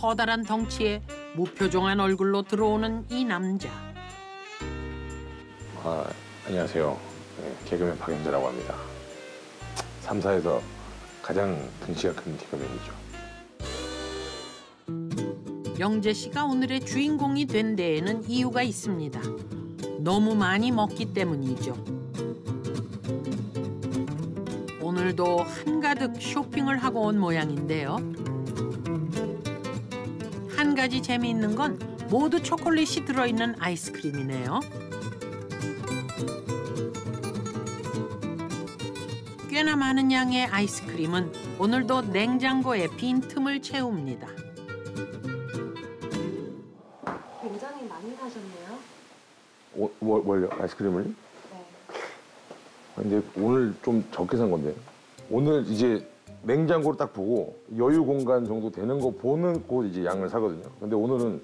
커다란 덩치에 무표정한 얼굴로 들어오는 이 남자. 안녕하세요. 네, 개그맨 박영재라고 합니다. 3사에서 가장 등치가 큰 개그맨이죠. 영재 씨가 오늘의 주인공이 된 데에는 이유가 있습니다. 너무 많이 먹기 때문이죠. 오늘도 한가득 쇼핑을 하고 온 모양인데요. 한 가지 재미있는 건 모두 초콜릿이 들어있는 아이스크림이네요. 꽤나 많은 양의 아이스크림은 오늘도 냉장고에 빈 틈을 채웁니다. 굉장히 많이 사셨네요. 뭘요? 아이스크림을? 네. 근데 오늘 좀 적게 산 건데. 오늘 이제 냉장고를 딱 보고 여유 공간 정도 되는 거 보는 거 이제 양을 사거든요. 근데 오늘은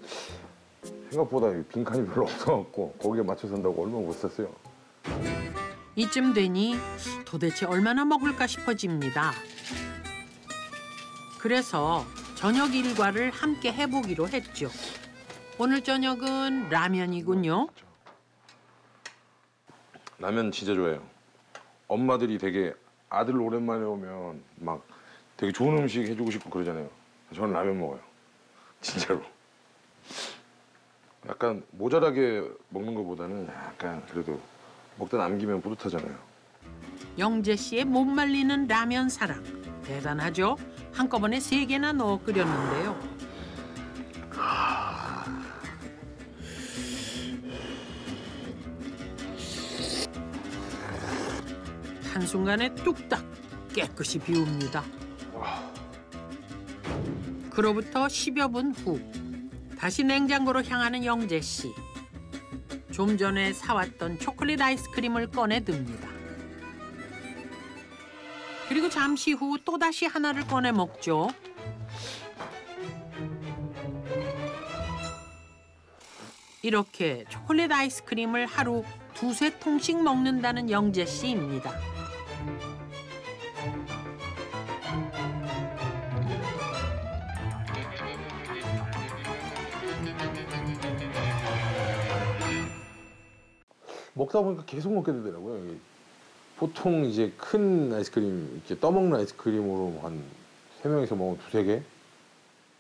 생각보다 빈칸이 별로 없어갖고 거기에 맞춰 산다고 얼마 못 샀어요. 이쯤 되니 도대체 얼마나 먹을까 싶어집니다. 그래서 저녁 일과를 함께 해보기로 했죠. 오늘 저녁은 라면이군요. 라면 진짜 좋아해요. 엄마들이 되게 아들 오랜만에 오면 막 되게 좋은 음식 해주고 싶고 그러잖아요. 저는 라면 먹어요. 진짜로. 약간 모자라게 먹는 것보다는 약간 그래도 먹다 남기면 뿌듯하잖아요. 영재 씨의 못 말리는 라면 사랑. 대단하죠? 한꺼번에 3개나 넣어 끓였는데요. 한순간에 뚝딱 깨끗이 비웁니다. 그로부터 10여 분 후 다시 냉장고로 향하는 영재 씨. 좀 전에 사왔던 초콜릿 아이스크림을 꺼내 듭니다. 그리고 잠시 후 또다시 하나를 꺼내 먹죠. 이렇게 초콜릿 아이스크림을 하루 2~3통씩 먹는다는 영재 씨입니다. 먹다 보니까 계속 먹게 되더라고요. 이게 보통 이제 큰 아이스크림, 이렇게 떠먹는 아이스크림으로 한 3명이서 먹으면 2~3개?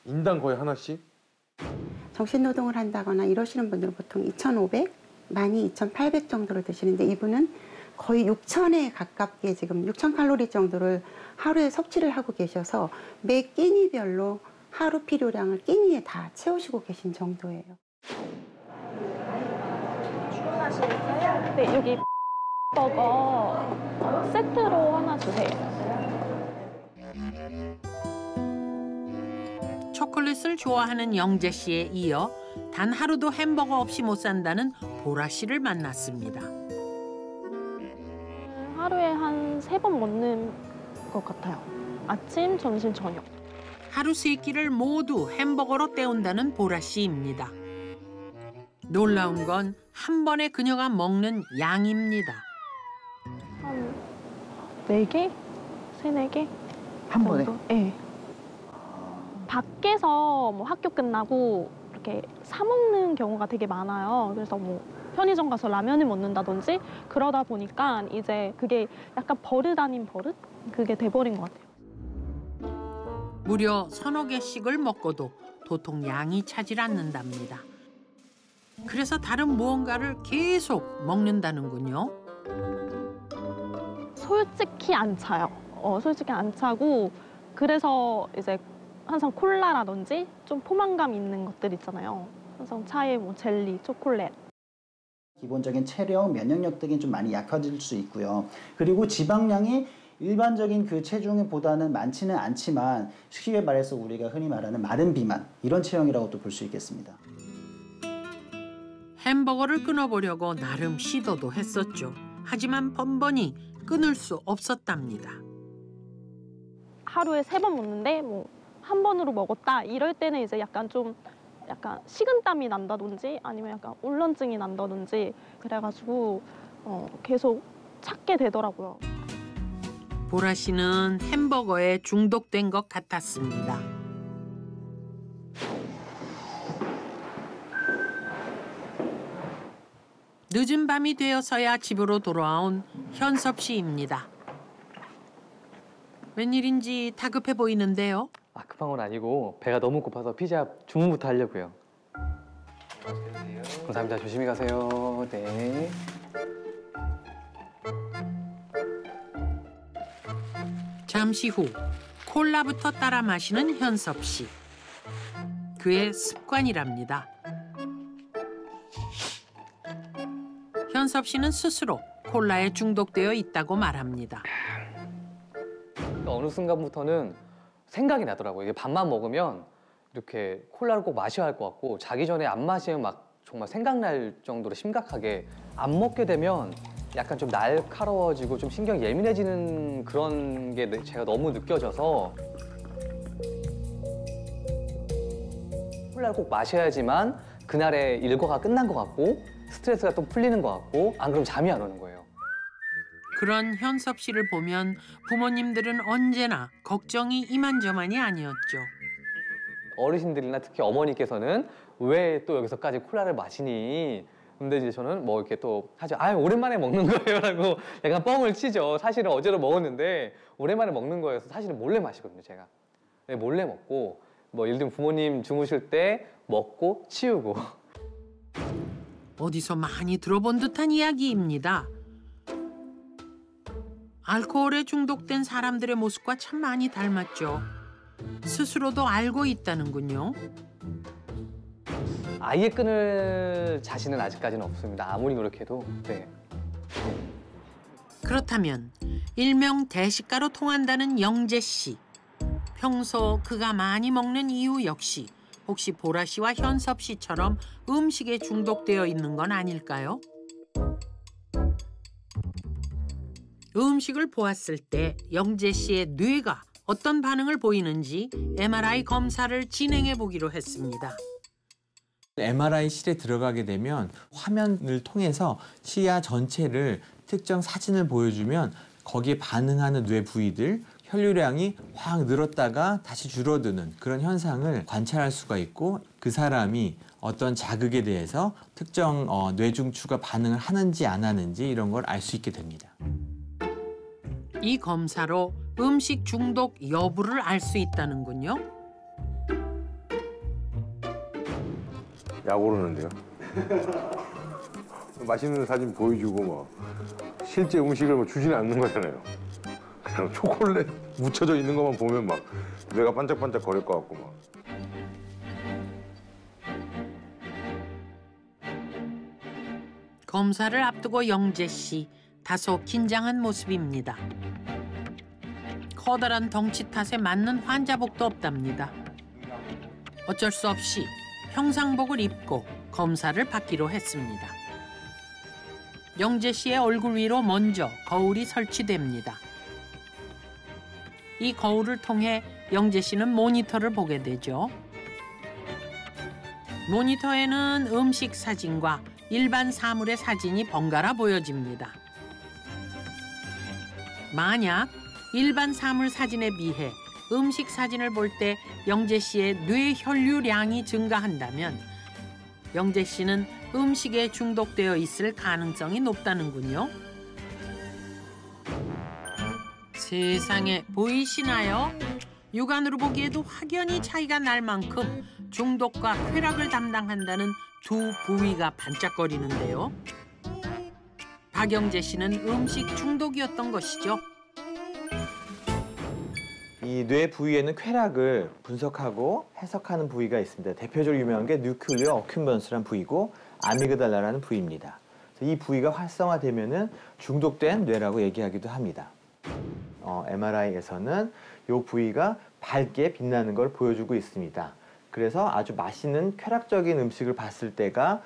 인당 거의 하나씩? 정신노동을 한다거나 이러시는 분들은 보통 2,500, 많이 2,800 정도를 드시는데 이분은 거의 6,000에 가깝게 지금 6,000칼로리 정도를 하루에 섭취를 하고 계셔서 매 끼니별로 하루 필요량을 끼니에 다 채우시고 계신 정도예요. 주문하시겠어요? 네, 여기 버거 세트로 하나 주세요. 초콜릿을 좋아하는 영재 씨에 이어 단 하루도 햄버거 없이 못 산다는 보라 씨를 만났습니다. 하루에 한 3번 먹는 것 같아요. 아침, 점심, 저녁. 하루 3끼를 모두 햄버거로 때운다는 보라 씨입니다. 놀라운 건 한 번에 그녀가 먹는 양입니다. 한 4개? 3~4개? 한 번에? 네. 밖에서 뭐 학교 끝나고 이렇게 사 먹는 경우가 되게 많아요. 그래서 뭐 편의점 가서 라면을 먹는다든지 그러다 보니까 이제 그게 약간 버릇 아닌 버릇? 그게 돼버린 것 같아요. 무려 3~4개씩을 먹고도 도통 양이 차질 않는답니다. 그래서 다른 무언가를 계속 먹는다는군요. 솔직히 안 차요. 솔직히 안 차고 그래서 이제 항상 콜라라든지 좀 포만감 있는 것들 있잖아요. 항상 차에 뭐 젤리, 초콜릿. 기본적인 체력, 면역력 등이 좀 많이 약해질 수 있고요. 그리고 지방량이 일반적인 그 체중보다는 많지는 않지만 쉽게 말해서 우리가 흔히 말하는 마른 비만 이런 체형이라고 또 볼 수 있겠습니다. 햄버거를 끊어보려고 나름 시도도 했었죠. 하지만 번번이 끊을 수 없었답니다. 하루에 3번 먹는데 뭐 한 번으로 먹었다 이럴 때는 이제 약간 식은땀이 난다든지 아니면 약간 울렁증이 난다든지 그래가지고 계속 찾게 되더라고요. 보라 씨는 햄버거에 중독된 것 같았습니다. 늦은 밤이 되어서야 집으로 돌아온 현섭 씨입니다. 웬일인지 다급해 보이는데요. 아, 급한 건 아니고 배가 너무 고파서 피자 주문부터 하려고요. 감사합니다. 조심히 가세요. 네. 잠시 후 콜라부터 따라 마시는 현섭 씨. 그의 습관이랍니다. 현섭 씨는 스스로 콜라에 중독되어 있다고 말합니다. 어느 순간부터는 생각이 나더라고요. 이게 밥만 먹으면 이렇게 콜라를 꼭 마셔야 할 것 같고 자기 전에 안 마시면 막 정말 생각날 정도로 심각하게 안 먹게 되면 약간 좀 날카로워지고 좀 신경이 예민해지는 그런 게 제가 너무 느껴져서 콜라를 꼭 마셔야지만 그날의 일과가 끝난 것 같고 스트레스가 또 풀리는 것 같고 안 그러면 잠이 안 오는 거예요. 그런 현섭 씨를 보면 부모님들은 언제나 걱정이 이만저만이 아니었죠. 어르신들이나 특히 어머니께서는 왜 또 여기서까지 콜라를 마시니? 근데 이제 저는 뭐 이렇게 또 하죠. 아, 오랜만에 먹는 거예요라고 약간 뻥을 치죠. 사실은 어제도 먹었는데 오랜만에 먹는 거여서 사실은 몰래 마시거든요, 제가. 네, 몰래 먹고 뭐 예를 들면 부모님 주무실 때 먹고 치우고. 어디서 많이 들어본 듯한 이야기입니다. 알코올에 중독된 사람들의 모습과 참 많이 닮았죠. 스스로도 알고 있다는군요. 아예 끊을 자신은 아직까지는 없습니다. 아무리 노력해도. 네. 그렇다면 일명 대식가로 통한다는 영재 씨. 평소 그가 많이 먹는 이유 역시 혹시 보라 씨와 현섭 씨처럼 음식에 중독되어 있는 건 아닐까요? 음식을 보았을 때 영재 씨의 뇌가 어떤 반응을 보이는지 MRI 검사를 진행해 보기로 했습니다. MRI실에 들어가게 되면 화면을 통해서 시야 전체를 특정 사진을 보여주면 거기에 반응하는 뇌 부위들, 혈류량이 확 늘었다가 다시 줄어드는 그런 현상을 관찰할 수가 있고 그 사람이 어떤 자극에 대해서 특정 뇌중추가 반응을 하는지 안 하는지 이런 걸 알 수 있게 됩니다. 이 검사로 음식 중독 여부를 알 수 있다는군요. 약 오르는데요. 맛있는 사진 보여주고 뭐 실제 음식을 뭐 주지는 않는 거잖아요. 그냥 초콜릿 묻혀져 있는 것만 보면 막 뇌가 반짝반짝 거릴 것 같고 막. 검사를 앞두고 영재 씨 다소 긴장한 모습입니다. 커다란 덩치 탓에 맞는 환자복도 없답니다. 어쩔 수 없이 평상복을 입고 검사를 받기로 했습니다. 영재 씨의 얼굴 위로 먼저 거울이 설치됩니다. 이 거울을 통해 영재 씨는 모니터를 보게 되죠. 모니터에는 음식 사진과 일반 사물의 사진이 번갈아 보여집니다. 만약 일반 사물 사진에 비해 음식 사진을 볼 때 영재 씨의 뇌 혈류량이 증가한다면 영재 씨는 음식에 중독되어 있을 가능성이 높다는군요. 세상에 보이시나요? 육안으로 보기에도 확연히 차이가 날 만큼 중독과 쾌락을 담당한다는 두 부위가 반짝거리는데요. 박영재 씨는 음식 중독이었던 것이죠. 이 뇌 부위에는 쾌락을 분석하고 해석하는 부위가 있습니다. 대표적으로 유명한 게 뉴클리어 어큐먼스라는 부위고 아미그달라라는 부위입니다. 이 부위가 활성화되면은 중독된 뇌라고 얘기하기도 합니다. MRI에서는 이 부위가 밝게 빛나는 걸 보여주고 있습니다. 그래서 아주 맛있는 쾌락적인 음식을 봤을 때가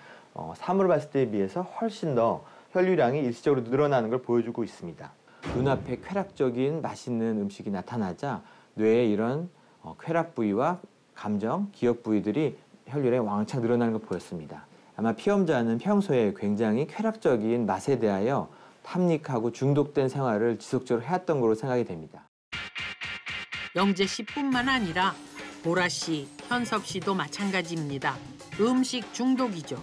사물을 봤을 때에 비해서 훨씬 더 혈류량이 일시적으로 늘어나는 걸 보여주고 있습니다. 눈앞에 쾌락적인 맛있는 음식이 나타나자 뇌의 이런 쾌락 부위와 감정, 기억 부위들이 혈류량이 왕창 늘어나는 걸 보였습니다. 아마 피험자는 평소에 굉장히 쾌락적인 맛에 대하여 탐닉하고 중독된 생활을 지속적으로 해왔던 것으로 생각이 됩니다. 영재 씨뿐만 아니라 보라 씨, 현섭 씨도 마찬가지입니다. 음식 중독이죠.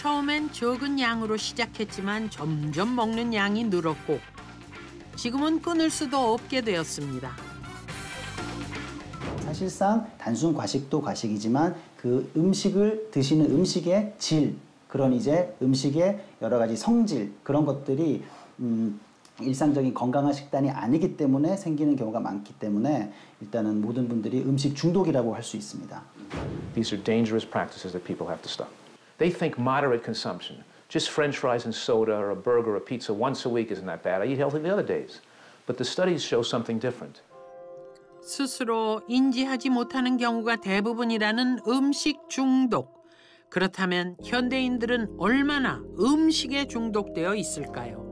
처음엔 적은 양으로 시작했지만 점점 먹는 양이 늘었고 지금은 끊을 수도 없게 되었습니다. 사실상 단순 과식도 과식이지만 그 음식을 드시는 음식의 질, 그런 이제 음식의 여러 가지 성질, 그런 것들이 일상적인 건강한 식단이 아니기 때문에 생기는 경우가 많기 때문에 일단은 모든 분들이 음식 중독이라고 할 수 있습니다. These are dangerous practices that people have to stop. They think moderate consumption, just French fries and soda or a burger or a pizza once a week isn't that bad. I eat healthy the other days. But the studies show something different. 스스로 인지하지 못하는 경우가 대부분이라는 음식 중독. 그렇다면 현대인들은 얼마나 음식에 중독되어 있을까요?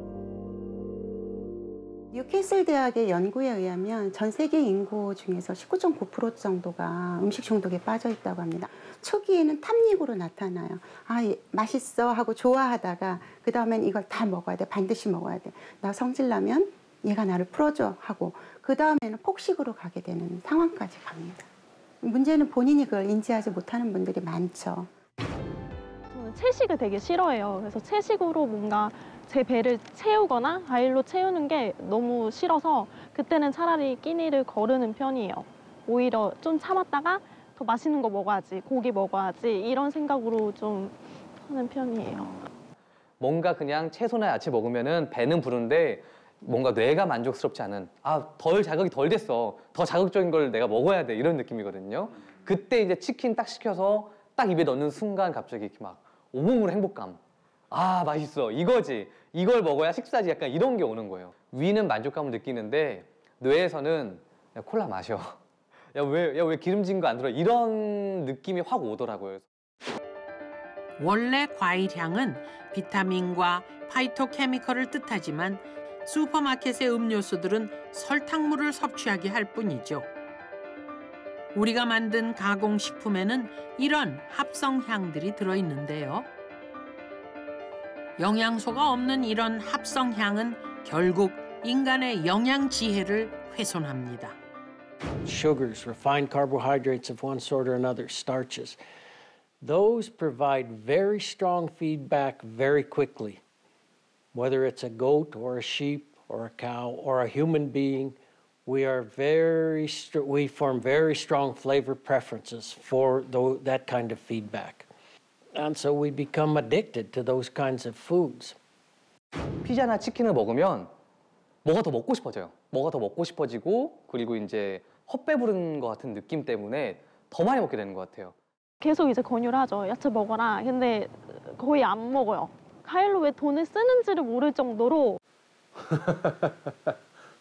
뉴캐슬 대학의 연구에 의하면 전 세계 인구 중에서 19.9% 정도가 음식 중독에 빠져 있다고 합니다. 초기에는 탐닉으로 나타나요. 아, 맛있어 하고 좋아하다가 그 다음엔 이걸 다 먹어야 돼. 반드시 먹어야 돼. 나 성질나면 얘가 나를 풀어줘 하고 그 다음에는 폭식으로 가게 되는 상황까지 갑니다. 문제는 본인이 그걸 인지하지 못하는 분들이 많죠. 저는 채식을 되게 싫어해요. 그래서 채식으로 뭔가 제 배를 채우거나 과일로 채우는 게 너무 싫어서 그때는 차라리 끼니를 거르는 편이에요. 오히려 좀 참았다가 더 맛있는 거 먹어야지, 고기 먹어야지 이런 생각으로 좀 하는 편이에요. 뭔가 그냥 채소나 야채 먹으면은 배는 부른데 뭔가 뇌가 만족스럽지 않은 덜 자극이 덜 됐어. 더 자극적인 걸 내가 먹어야 돼. 이런 느낌이거든요. 그때 이제 치킨 딱 시켜서 딱 입에 넣는 순간 갑자기 이렇게 막 온몸으로 행복감. 아, 맛있어. 이거지. 이걸 먹어야 식사지. 약간 이런 게 오는 거예요. 위는 만족감을 느끼는데 뇌에서는 야, 콜라 마셔. 왜 기름진 거 안 들어? 이런 느낌이 확 오더라고요. 원래 과일 향은 비타민과 파이토케미컬을 뜻하지만 슈퍼마켓의 음료수들은 설탕물을 섭취하게 할 뿐이죠. 우리가 만든 가공식품에는 이런 합성향들이 들어있는데요. 영양소가 없는 이런 합성향은 결국 인간의 영양지혜를 훼손합니다. Sugars, refined carbohydrates of one sort or another, starches. Those provide very strong feedback very quickly. Whether it's a goat or a sheep or a cow or a human being, we form very strong flavor preferences for that kind of feedback. And so we become addicted to those kinds of foods. 피자나 치킨을 먹으면 뭐가 더 먹고 싶어져요. 뭐가 더 먹고 싶어지고 그리고 이제 헛배부른 것 같은 느낌 때문에 더 많이 먹게 되는 것 같아요. 계속 이제 권유를 하죠. 야채 먹어라. 근데 거의 안 먹어요. 과일로 왜 돈을 쓰는지를 모를 정도로.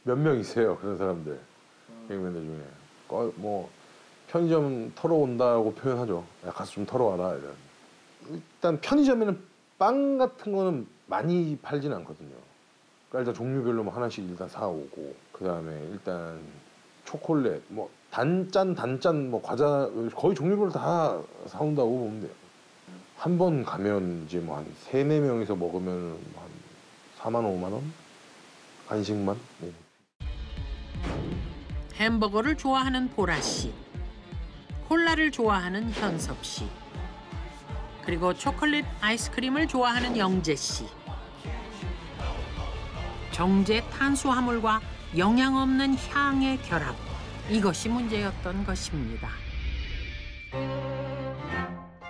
몇 명이세요 그런 사람들 개그맨들 중에. 뭐 편의점 털어온다고 표현하죠. 야, 가서 좀 털어와라 이런. 일단 편의점에는 빵 같은 거는 많이 팔지는 않거든요. 그러니까 일단 종류별로 뭐 하나씩 일단 사오고 그 다음에 일단 초콜릿, 뭐 단짠 뭐 과자 거의 종류별로 다 사온다고 보면 돼요. 한 번 가면 이제 뭐 한 3-4명이서 먹으면 한 4만 원, 5만 원? 간식만? 네. 햄버거를 좋아하는 보라 씨, 콜라를 좋아하는 현섭 씨, 그리고 초콜릿 아이스크림을 좋아하는 영재 씨. 정제 탄수화물과 영양 없는 향의 결합, 이것이 문제였던 것입니다.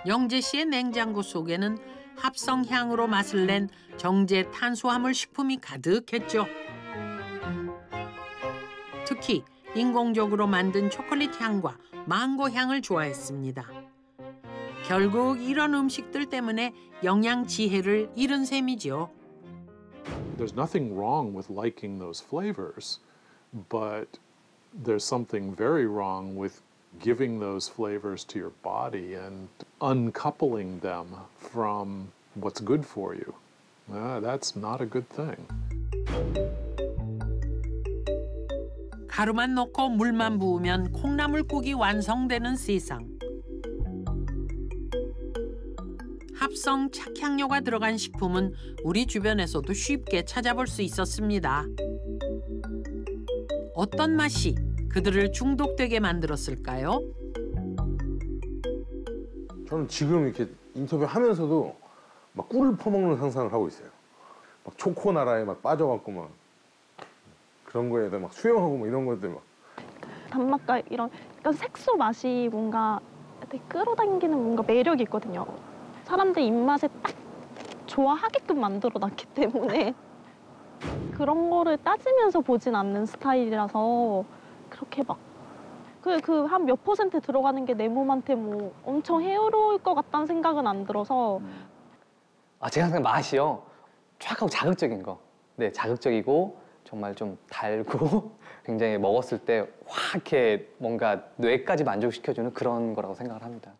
영재 씨의 냉장고 속에는 합성향으로 맛을 낸 정제 탄수화물 식품이 가득했죠. 특히 인공적으로 만든 초콜릿 향과 망고 향을 좋아했습니다. 결국 이런 음식들 때문에 영양 지혜를 잃은 셈이죠. There's nothing wrong with liking those flavors, but there's something very wrong with giving those flavors to your body and uncoupling them from what's good for you. That's not a good thing. 가루만 넣고 물만 부으면 콩나물국이 완성되는 세상. 합성 착향료가 들어간 식품은 우리 주변에서도 쉽게 찾아볼 수 있었습니다. 어떤 맛이 그들을 중독되게 만들었을까요? 저는 지금 이렇게 인터뷰하면서도 막 꿀을 퍼먹는 상상을 하고 있어요. 막 초코나라에 막 빠져갖고 막 그런 거에다 막 수영하고 뭐 이런 것들 막. 단맛과 이런 약간 색소 맛이 뭔가 되게 끌어당기는 뭔가 매력이 있거든요. 사람들 입맛에 딱 좋아하게끔 만들어 놨기 때문에 그런 거를 따지면서 보진 않는 스타일이라서 그렇게 막 그 한 몇 % 들어가는 게 내 몸한테 뭐 엄청 해로울 것 같다는 생각은 안 들어서. 제가 생각한 맛이요. 쫙 하고 자극적인 거. 네, 자극적이고 정말 좀 달고 굉장히 먹었을 때 확 이렇게 뭔가 뇌까지 만족시켜주는 그런 거라고 생각을 합니다.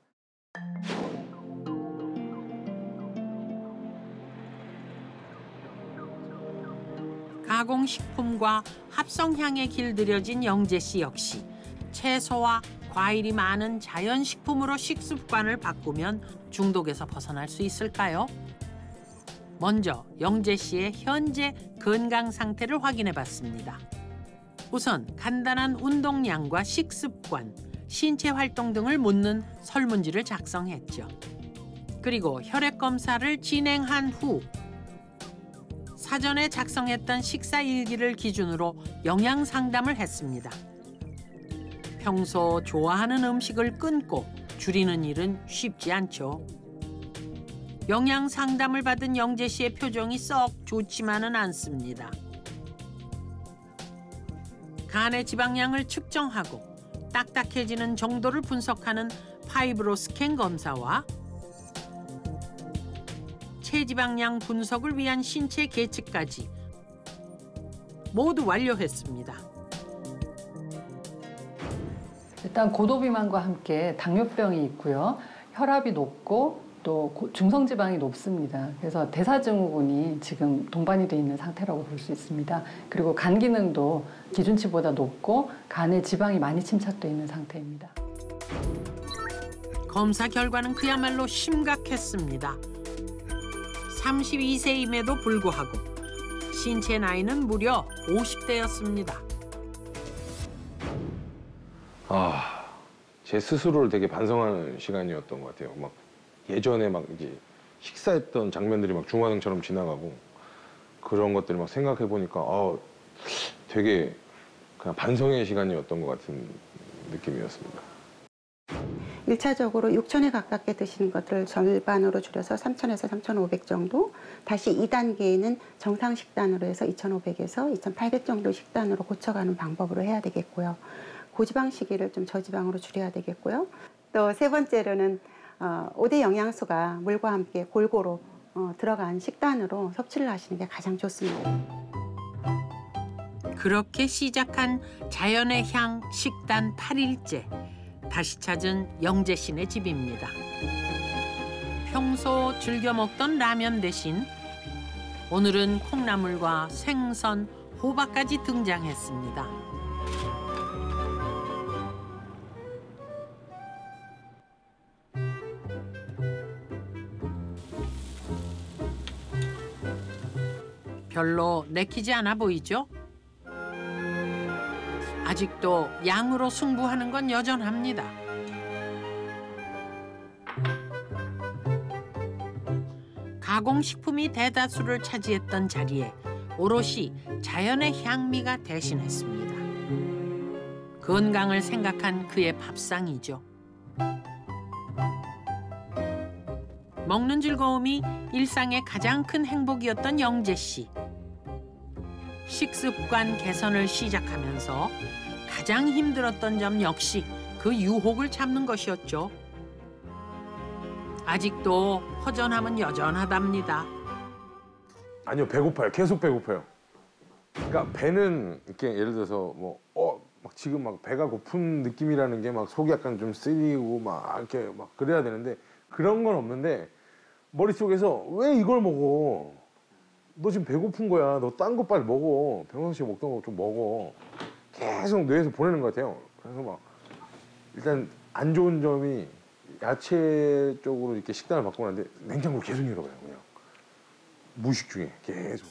가공식품과 합성향에 길들여진 영재 씨 역시 채소와 과일이 많은 자연식품으로 식습관을 바꾸면 중독에서 벗어날 수 있을까요? 먼저 영재 씨의 현재 건강 상태를 확인해 봤습니다. 우선 간단한 운동량과 식습관, 신체 활동 등을 묻는 설문지를 작성했죠. 그리고 혈액 검사를 진행한 후 사전에 작성했던 식사 일기를 기준으로 영양 상담을 했습니다. 평소 좋아하는 음식을 끊고 줄이는 일은 쉽지 않죠. 영양 상담을 받은 영재 씨의 표정이 썩 좋지만은 않습니다. 간의 지방량을 측정하고 딱딱해지는 정도를 분석하는 파이브로스캔 검사와 체지방량 분석을 위한 신체 계측까지 모두 완료했습니다. 일단 고도비만과 함께 당뇨병이 있고요. 혈압이 높고 또 중성지방이 높습니다. 그래서 대사증후군이 지금 동반이 돼 있는 상태라고 볼 수 있습니다. 그리고 간 기능도 기준치보다 높고 간에 지방이 많이 침착돼 있는 상태입니다. 검사 결과는 그야말로 심각했습니다. 32세임에도 불구하고 신체 나이는 무려 50대였습니다. 제 스스로를 되게 반성하는 시간이었던 것 같아요. 막 예전에 막 이제 식사했던 장면들이 막 중화능처럼 지나가고 그런 것들을 막 생각해 보니까 되게 그냥 반성의 시간이었던 것 같은 느낌이었습니다. 1차적으로 6,000에 가깝게 드시는 것들을 절반으로 줄여서 3,000에서 3,500 정도, 다시 2단계에는 정상 식단으로 해서 2,500에서 2,800 정도 식단으로 고쳐가는 방법으로 해야 되겠고요. 고지방 시기를 좀 저지방으로 줄여야 되겠고요. 또 세 번째로는 5대 영양소가 물과 함께 골고루 들어간 식단으로 섭취를 하시는 게 가장 좋습니다. 그렇게 시작한 자연의 향 식단 8일째. 다시 찾은 영재 씨네 집입니다. 평소 즐겨 먹던 라면 대신 오늘은 콩나물과 생선, 호박까지 등장했습니다. 별로 내키지 않아 보이죠? 아직도 양으로 승부하는 건 여전합니다. 가공식품이 대다수를 차지했던 자리에 오롯이 자연의 향미가 대신했습니다. 건강을 생각한 그의 밥상이죠. 먹는 즐거움이 일상의 가장 큰 행복이었던 영재 씨. 식습관 개선을 시작하면서 가장 힘들었던 점 역시 그 유혹을 참는 것이었죠. 아직도 허전함은 여전하답니다. 아니요, 배고파요. 계속 배고파요. 그러니까 배는 이렇게 예를 들어서 막 지금 막 배가 고픈 느낌이라는 게 막 속이 약간 좀 쓰리고 막 이렇게 막 그래야 되는데 그런 건 없는데 머릿속에서 왜 이걸 먹어? 너 지금 배고픈 거야. 너 딴 거 빨리 먹어. 평상시에 먹던 거 좀 먹어. 계속 뇌에서 보내는 것 같아요. 그래서 막 일단 안 좋은 점이 야채 쪽으로 이렇게 식단을 바꾸고 나는데 냉장고를 계속 열어봐요. 그냥 무의식 중에 계속.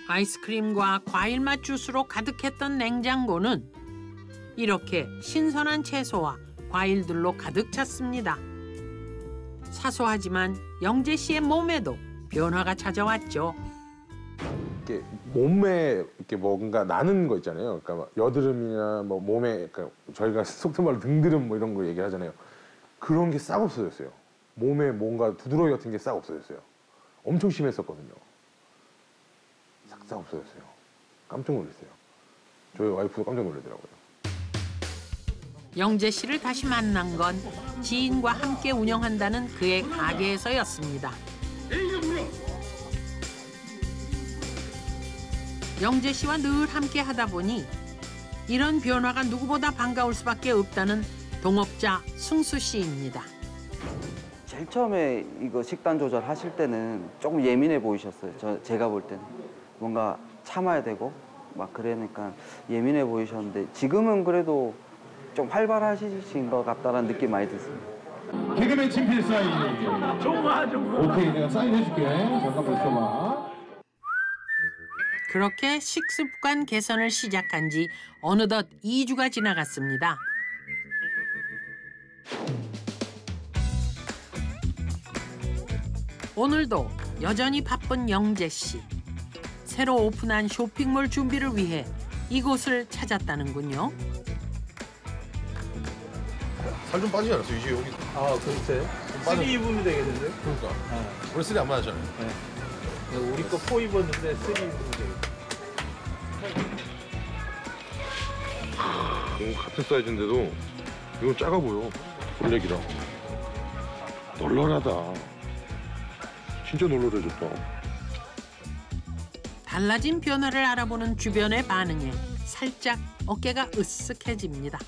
아이스크림과 과일맛 주스로 가득했던 냉장고는 이렇게 신선한 채소와 과일들로 가득 찼습니다. 사소하지만 영재 씨의 몸에도 변화가 찾아왔죠. 이렇게 몸에 이렇게 뭔가 나는 거 있잖아요. 그러니까 막 여드름이나 뭐 몸에 그러니까 저희가 속된 말로 등드름 뭐 이런 거 얘기하잖아요. 그런 게 싹 없어졌어요. 몸에 뭔가 부드러위 같은 게 싹 없어졌어요. 엄청 심했었거든요. 싹 없어졌어요. 깜짝 놀랐어요. 저희 와이프도 깜짝 놀라더라고요. 영재 씨를 다시 만난 건 지인과 함께 운영한다는 그의 가게에서였습니다. 영재 씨와 늘 함께 하다 보니 이런 변화가 누구보다 반가울 수밖에 없다는 동업자 승수 씨입니다. 제일 처음에 이거 식단 조절하실 때는 조금 예민해 보이셨어요. 제가 볼 때는 뭔가 참아야 되고 막 그러니까 예민해 보이셨는데 지금은 그래도 좀 활발하신 것 같다는 느낌 많이 듣습니다. 개그맨 친필 사인. 좋아. 오케이, 내가 사인해줄게. 잠깐만 있어봐. 그렇게 식습관 개선을 시작한 지 어느덧 2주가 지나갔습니다. 오늘도 여전히 바쁜 영재 씨. 새로 오픈한 쇼핑몰 준비를 위해 이곳을 찾았다는군요. 살 좀 빠지지 않았어? 이제 여기. 아, 글쎄. 쓰리 입으면 되겠는데? 그러니까. 원래 쓰리 안 맞았잖아요. 네. 우리 거 4 입었는데 3 입으면 되겠다. 같은 사이즈인데도 이건 작아 보여. 블랙이랑. 널널하다. 진짜 널널해졌다. 달라진 변화를 알아보는 주변의 반응에 살짝 어깨가 으쓱해집니다.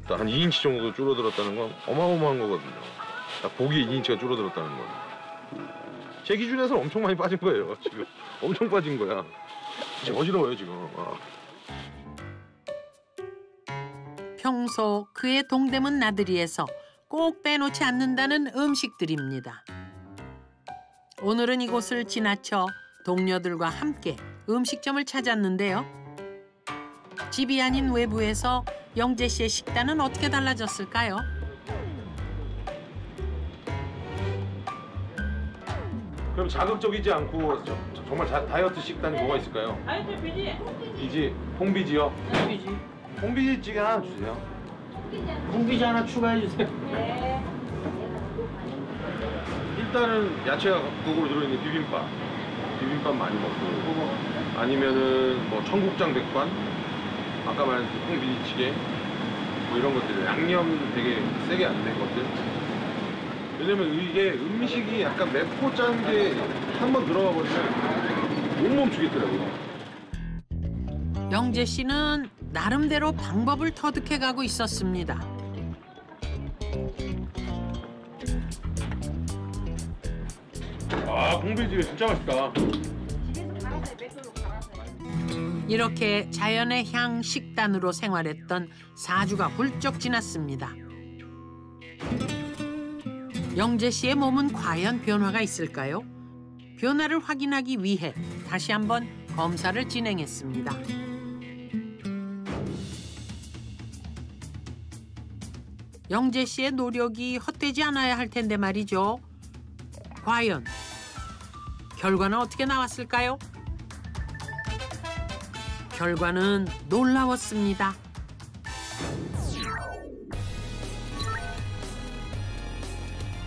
한 2인치 정도 줄어들었다는 건 어마어마한 거거든요. 딱 보기에 2인치가 줄어들었다는 건. 제 기준에서는 엄청 많이 빠진 거예요, 지금. 엄청 빠진 거야. 진짜 어지러워요, 지금. 평소 그의 동대문 나들이에서 꼭 빼놓지 않는다는 음식들입니다. 오늘은 이곳을 지나쳐 동료들과 함께 음식점을 찾았는데요. 집이 아닌 외부에서 영재 씨의 식단은 어떻게 달라졌을까요? 그럼 자극적이지 않고 정말 다이어트 식단이 뭐가 있을까요? 다이어트 비지. 비지, 홍비지요? 홍비지. 홍비지찌개 하나 주세요. 홍비지 하나 추가해 주세요. 일단은 야채가 극적으로 들어있는 비빔밥 많이 먹고 아니면은 뭐 청국장 백반, 아까 말한 홍비지찌개 뭐 이런 것들 양념 되게 세게 안 된 것들. 왜냐면 이게 음식이 약간 맵고 짠 게 한 번 들어가 버리면 못 멈추겠더라고요. 영재 씨는 나름대로 방법을 터득해가고 있었습니다. 아, 홍비지찌개 진짜 맛있다. 이렇게 자연의 향 식단으로 생활했던 4주가 훌쩍 지났습니다. 영재 씨의 몸은 과연 변화가 있을까요? 변화를 확인하기 위해 다시 한번 검사를 진행했습니다. 영재 씨의 노력이 헛되지 않아야 할 텐데 말이죠. 과연 결과는 어떻게 나왔을까요? 결과는 놀라웠습니다.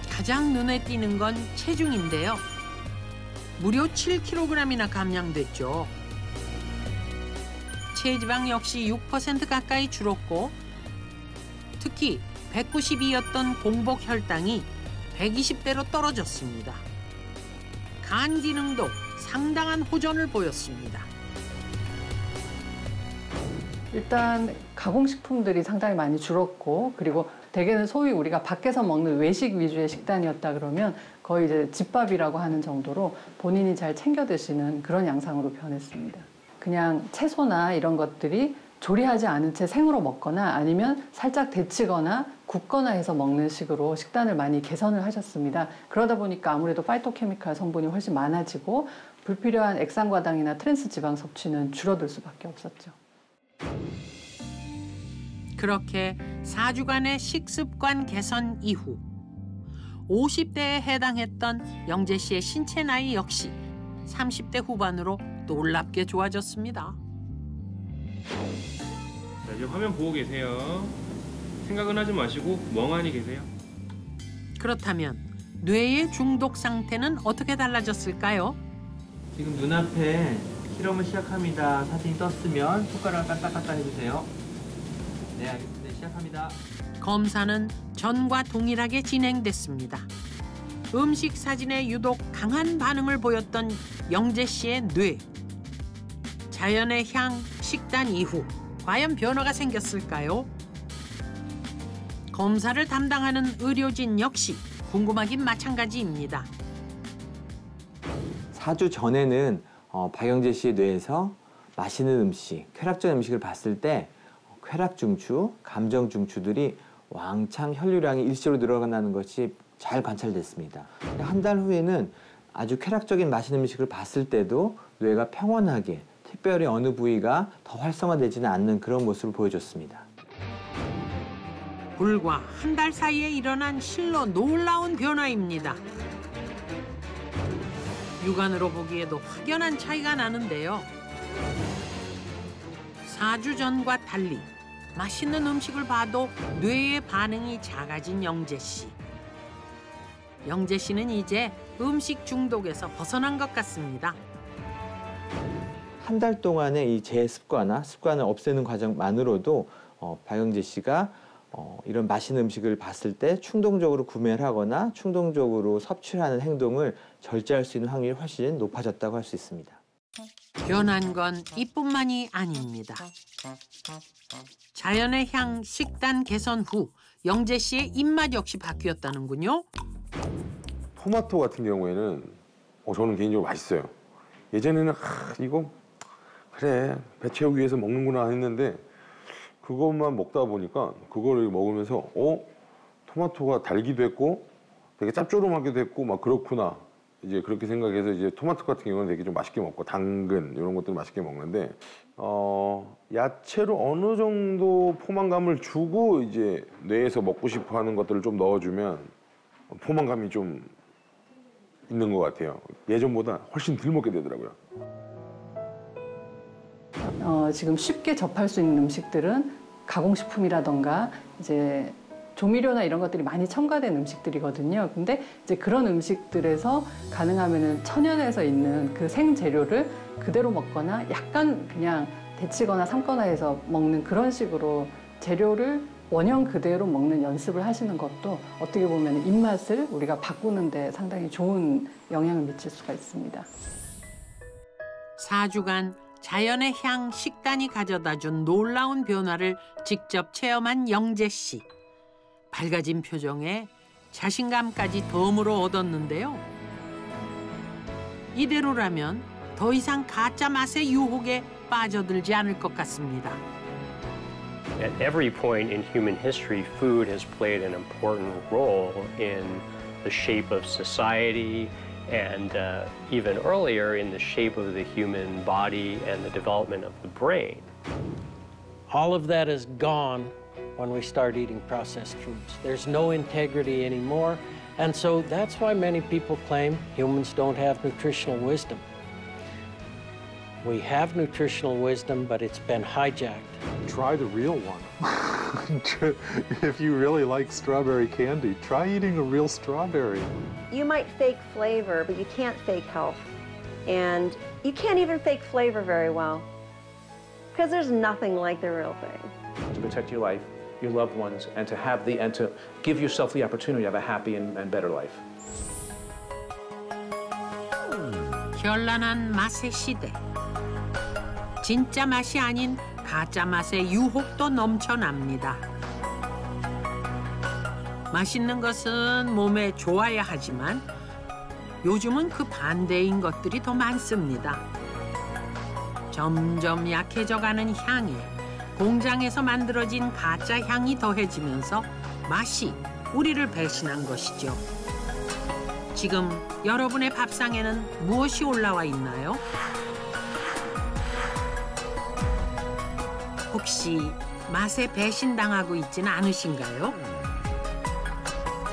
가장 눈에 띄는 건 체중인데요. 무려 7kg이나 감량됐죠. 체지방 역시 6% 가까이 줄었고 특히 192였던 공복 혈당이 120대로 떨어졌습니다. 간 기능도 상당한 호전을 보였습니다. 일단 가공식품들이 상당히 많이 줄었고 그리고 대개는 소위 우리가 밖에서 먹는 외식 위주의 식단이었다 그러면 거의 이제 집밥이라고 하는 정도로 본인이 잘 챙겨 드시는 그런 양상으로 변했습니다. 그냥 채소나 이런 것들이 조리하지 않은 채 생으로 먹거나 아니면 살짝 데치거나 굽거나 해서 먹는 식으로 식단을 많이 개선을 하셨습니다. 그러다 보니까 아무래도 파이토케미칼 성분이 훨씬 많아지고 불필요한 액상과당이나 트랜스 지방 섭취는 줄어들 수밖에 없었죠. 그렇게 4주간의 식습관 개선 이후 50대에 해당했던 영재 씨의 신체 나이 역시 30대 후반으로 놀랍게 좋아졌습니다. 자, 이제 화면 보고 계세요. 생각은 하지 마시고 멍하니 계세요. 그렇다면 뇌의 중독 상태는 어떻게 달라졌을까요? 지금 눈앞에 실험을 시작합니다. 사진이 떴으면 손가락 까딱까딱 해주세요. 네, 알겠습니다. 시작합니다. 검사는 전과 동일하게 진행됐습니다. 음식 사진에 유독 강한 반응을 보였던 영재 씨의 뇌. 자연의 향 식단 이후 과연 변화가 생겼을까요? 검사를 담당하는 의료진 역시 궁금하긴 마찬가지입니다. 4주 전에는 박영재 씨의 뇌에서 맛있는 음식, 쾌락적인 음식을 봤을 때 쾌락 중추, 감정 중추들이 왕창 혈류량이 일시적으로 늘어나는 것이 잘 관찰됐습니다. 한 달 후에는 아주 쾌락적인 맛있는 음식을 봤을 때도 뇌가 평온하게, 특별히 어느 부위가 더 활성화되지는 않는 그런 모습을 보여줬습니다. 불과 한 달 사이에 일어난 실로 놀라운 변화입니다. 육안으로 보기에도 확연한 차이가 나는데요. 4주 전과 달리 맛있는 음식을 봐도 뇌의 반응이 작아진 영재 씨. 영재 씨는 이제 음식 중독에서 벗어난 것 같습니다. 한 달 동안의 이 재습관화, 습관을 없애는 과정만으로도 박영재 씨가 이런 맛있는 음식을 봤을 때 충동적으로 구매를 하거나 충동적으로 섭취를 하는 행동을 절제할 수 있는 확률이 훨씬 높아졌다고 할 수 있습니다. 변한 건 이뿐만이 아닙니다. 자연의 향 식단 개선 후 영재 씨의 입맛 역시 바뀌었다는군요. 토마토 같은 경우에는 저는 개인적으로 맛있어요. 예전에는 이거 그래 배 채우기 위해서 먹는구나 했는데 그것만 먹다 보니까 그거를 먹으면서 토마토가 달기도 했고 되게 짭조름하기도 했고 막 그렇구나 이제 그렇게 생각해서 이제 토마토 같은 경우는 되게 좀 맛있게 먹고 당근 이런 것들 맛있게 먹는데 야채로 어느 정도 포만감을 주고 이제 뇌에서 먹고 싶어 하는 것들을 좀 넣어주면 포만감이 좀 있는 것 같아요. 예전보다 훨씬 덜 먹게 되더라고요. 지금 쉽게 접할 수 있는 음식들은 가공식품이라던가 이제 조미료나 이런 것들이 많이 첨가된 음식들이거든요. 근데 이제 그런 음식들에서 가능하면은 천연에서 있는 그 생재료를 그대로 먹거나 약간 그냥 데치거나 삶거나 해서 먹는 그런 식으로 재료를 원형 그대로 먹는 연습을 하시는 것도 어떻게 보면 입맛을 우리가 바꾸는 데 상당히 좋은 영향을 미칠 수가 있습니다. 4주간 자연의 향 식단이 가져다준 놀라운 변화를 직접 체험한 영재 씨. 밝아진 표정에 자신감까지 덤으로 얻었는데요. 이대로라면 더 이상 가짜 맛의 유혹에 빠져들지 않을 것 같습니다. At every point in human history, food has played an important role in the shape of society and even earlier in the shape of the human body and the development of the brain. All of that is gone when we start eating processed foods. There's no integrity anymore, and so that's why many people claim humans don't have nutritional wisdom. We have nutritional wisdom, but it's been hijacked. Try the real one. If you really like strawberry candy, try eating a real strawberry. You might fake flavor, but you can't fake health. And you can't even fake flavor very well, because there's nothing like the real thing. To protect your life, your loved ones, and to give yourself the opportunity to have a happy and better life. 현란한 맛의 시대. 진짜 맛이 아닌 가짜 맛의 유혹도 넘쳐납니다. 맛있는 것은 몸에 좋아야 하지만 요즘은 그 반대인 것들이 더 많습니다. 점점 약해져가는 향에 공장에서 만들어진 가짜 향이 더해지면서 맛이 우리를 배신한 것이죠. 지금 여러분의 밥상에는 무엇이 올라와 있나요? 혹시 맛에 배신당하고 있지는 않으신가요?